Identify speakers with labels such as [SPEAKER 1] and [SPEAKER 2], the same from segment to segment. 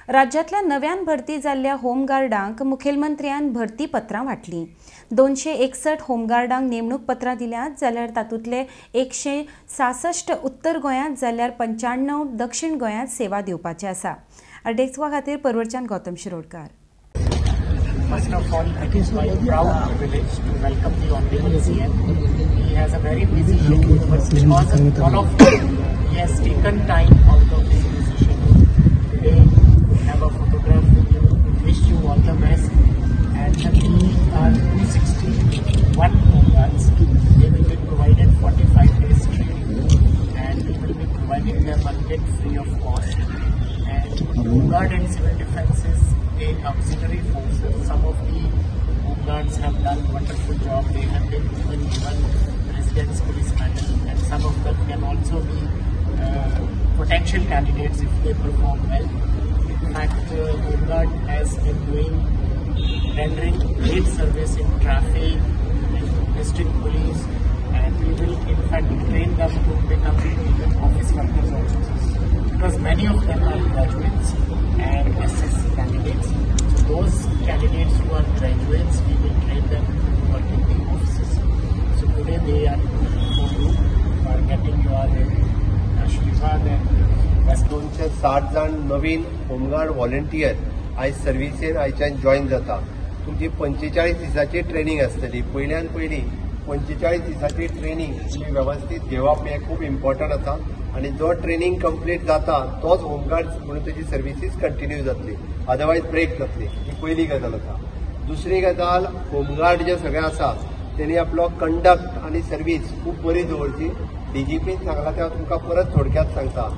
[SPEAKER 1] राज्यातल्या नव्यान भरती जाल्ल्या होमगार्डांक मुखेलमंत्र्यान भरती पत्रां वाटली। 261 होमगार्डांक नेमणूक पत्रां दिल्यात, जाल्यार तातूंतले 166 उत्तर गोंयांत जाल्यार 95 दक्षिण गोंयांत सेवा दिवपाचे आसा। डेस्का खातीर परवरच्यान Gautam Shirodkar.
[SPEAKER 2] First of all, I is quite proud and privileged to welcome the Honorable CM. He has a very busy schedule, but because of all of you, he has taken time out of his busy schedule. Today, we have a photograph with you. We wish you all the best. And we are 261 homeguards. They will be provided 45 days training, and we will be providing them a kit free of cost. And Homeguard and Civil Defence is a auxiliary forces. Some of the homeguards have done wonderful job. They have been even given President's Police Medal, and some of them can also be potential candidates if they perform well. In fact, Homeguard has been rendering great service in traffic, in district police, and we will in fact train them to become even office workers also, because many of them are graduates and SSC candidates. Those candidates who are graduates, we will train them to work in the offices. So today they are for you for getting your Ashirwad and
[SPEAKER 3] 260 जण नवीन home guard volunteer आयज सर्विसेन आयच्यान join जाता। तुमची 45 दिसाची training आसतली। पयल्यान पयली 45 दिसाची training तुम्ही व्यवस्थित घेवप हे खूप इम्पॉर्टंट आसा, आणि जो ट्रेनिंग कंप्लीट जाता तोच होमगार्ड म्हणून त्याची सर्विसीस कंटिन्यू जातली, अदरवायज ब्रेक जातली। ही पहिली गजाल आसा। दुसरी गजाल, होमगार्ड जे सगळे आसा त्यांनी आपलो कंडक्ट आणि सर्विस खूप बरी दवरची। डीजीपीन सांगला तेव्हा तुमकां परत थोडक्यात सांगता,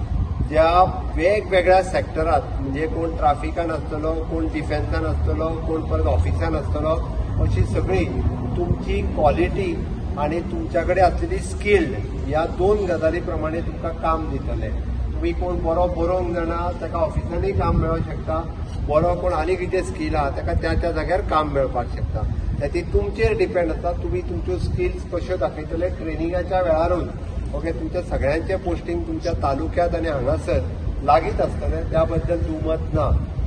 [SPEAKER 3] ज्या वेगवेगळ्या सेक्टरात म्हणजे कोण ट्राफिकान आसतलो, कोण डिफेन्सान आसतलो, कोण परत ऑफिसान आसतलो, अशी सगळी तुमची क्वालिटी आणि तुमच्याकडे असलेली स्किल्ड ह्या दोन गजाली प्रमाणे तुमकां काम दितले। तुम्ही कोण बरो बरोवंक जाणा ताका ऑफिसांनी काम मेळूंक शकता, बरो कोण आनी कितें स्कील आहा ताका त्या त्या जाग्यार काम मेळपाक शकता। ती तुमचेर डिपेंड आसता, तुम्ही तुमच्यो स्किल्स कश्यो दाखयतले ट्रेनिंगाच्या वेळारूच। ओके, तुमच्या सगळ्यांचे पोस्टिंग तुमच्या तालुक्यात आणि हांगासर लागीत आसतले, त्याबद्दल दुमत ना।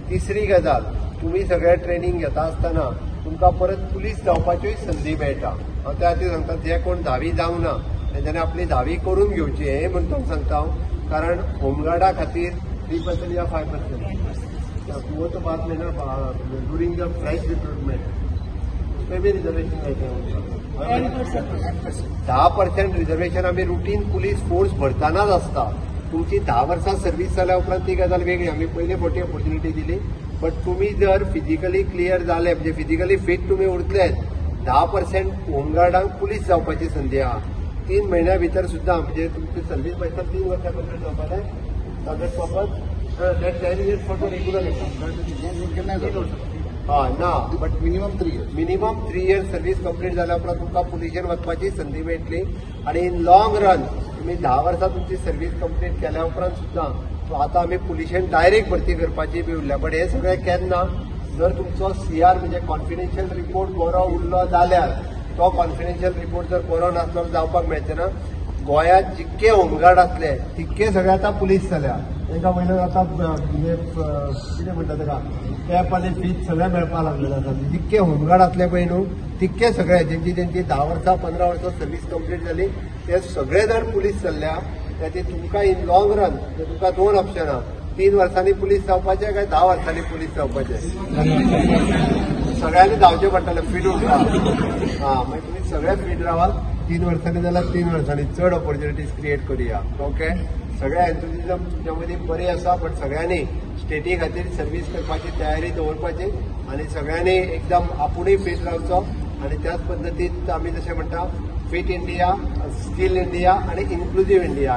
[SPEAKER 3] तिसरी गजाल, तुम्ही सगळे ट्रेनिंग घेता आसतना तुमकां परत पुलीस जावपाच्योय संदी मेळटा। हांव त्या खातीर सांगता, जे कोण 10वी जावंक ना तेंच्यांनी आपली 10वी करून घेवची, हे म्हणून सांगता हांव। कारण होमगार्डा खातीर 3% या 5% वो तो बात नहीं ना, ड्यूरिंग द फ्रेश रिक्रुटमेंट उसमें भी रिजर्वेशन रहते 10% रिजर्वेशन आम्ही रुटीन पुलीस फोर्स भरतानाच असता। तुमची 10 वर्सां सर्व्हिस जाल्या उपरांत ती गजाल वेगळी, आम्ही पहिले मोठी ऑपॉर्च्युनिटी दिली। बट तुम्ही जर फिजिकली क्लियर झाले, म्हणजे फिजिकली फिट तुम्ही उरले, 10% होमगार्डांक पुलीस जावपाची संधी आहा। 3 महिन्या भितर सुद्धा म्हणजे तुमची सर्व्हिस पैसा 3 वर्सां कंप्लीट जावपाक जाय। ताजो बाबत that 10 years for the regular ना, but minimum 3 years service complete झाल्या उपरांत तुमकां पुलिशेन वचपाची संधी मेळटली। आणि इन लॉंग रन तुम्ही 10 वर्सां तुमची सर्व्हिस कंप्लीट केल्या उपरांत सुद्धा आता आम्ही पुलिशेन डायरेक्ट भरती करपाची बी उरल्या। बट हे सगळे केन्ना, जर तुमचो CR म्हणजे कॉन्फिडेन्शियल रिपोर्ट बरो उरलो जाल्यार, तो कॉन्फिडेन्शियल रिपोर्ट जर बरो नासलो जावपाक मेळचे ना। गोंयांत जितके होमगार्ड असले तितके सगळे आता पुलीस जाल्या। एका महिन्यात आता कितें म्हणटा ताका कॅप आनी फीज सगळे मेळपाक लागलेले आसा। जितके होमगार्ड असले पळय न्हू, तितके सगळे ज्यांची 10 वर्सां 15 वर्सां सर्व्हिस कंप्लीट जाली ते सगळे जर पुलीस जाल्ल्या, त्याची तुमकां इन लॉंग रन तुमकां 2 ऑप्शन आहा, 3 वर्सांनी पुलीस जावपाचे काय 10 वर्सांनी पुलीस जावपाचे। सगळ्यांनी जावचे पडटले, फीट उरता। मागीर तुम्ही सगळे फीट रावात, 3 वर्सांनी जाल्यार 3 वर्सांनी चड ऑपॉर्च्युनिटीज क्रिएट करूया। ओके, सगळे एन्थुजिझम तुमच्या मदीं बरी आसा, बट सगळ्यांनी स्टेटी खातीर सर्व्हिस करपाची तयारी दवरपाची आणि सगळ्यांनी एकदम आपुणूय फीट रावचो। आणि त्याच पद्दतीन आमी जशें म्हणटा फिट इंडिया, स्किल इंडिया आणि इन्क्लुझिव्ह इंडिया